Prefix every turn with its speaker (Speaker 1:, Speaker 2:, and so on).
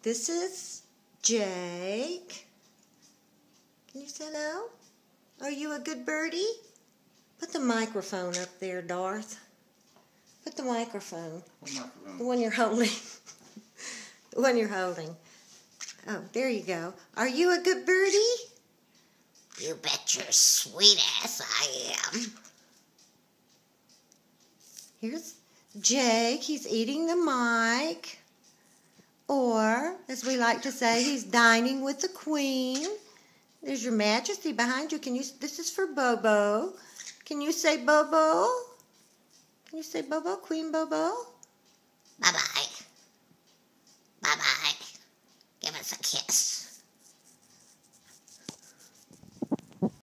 Speaker 1: This is Jake. Can you say hello? Are you a good birdie? Put the microphone up there, Darth. Put the microphone.
Speaker 2: What microphone?
Speaker 1: The one you're holding. The one you're holding. Oh, there you go. Are you a good birdie?
Speaker 3: You bet your sweet ass I am.
Speaker 1: Here's Jake. He's eating the mic. Or, as we like to say, he's dining with the Queen. There's your Majesty behind you. This is for Bobo. Can you say Bobo? Can you say Bobo? Queen Bobo?
Speaker 3: Bye-bye. Bye-bye. Give us a kiss.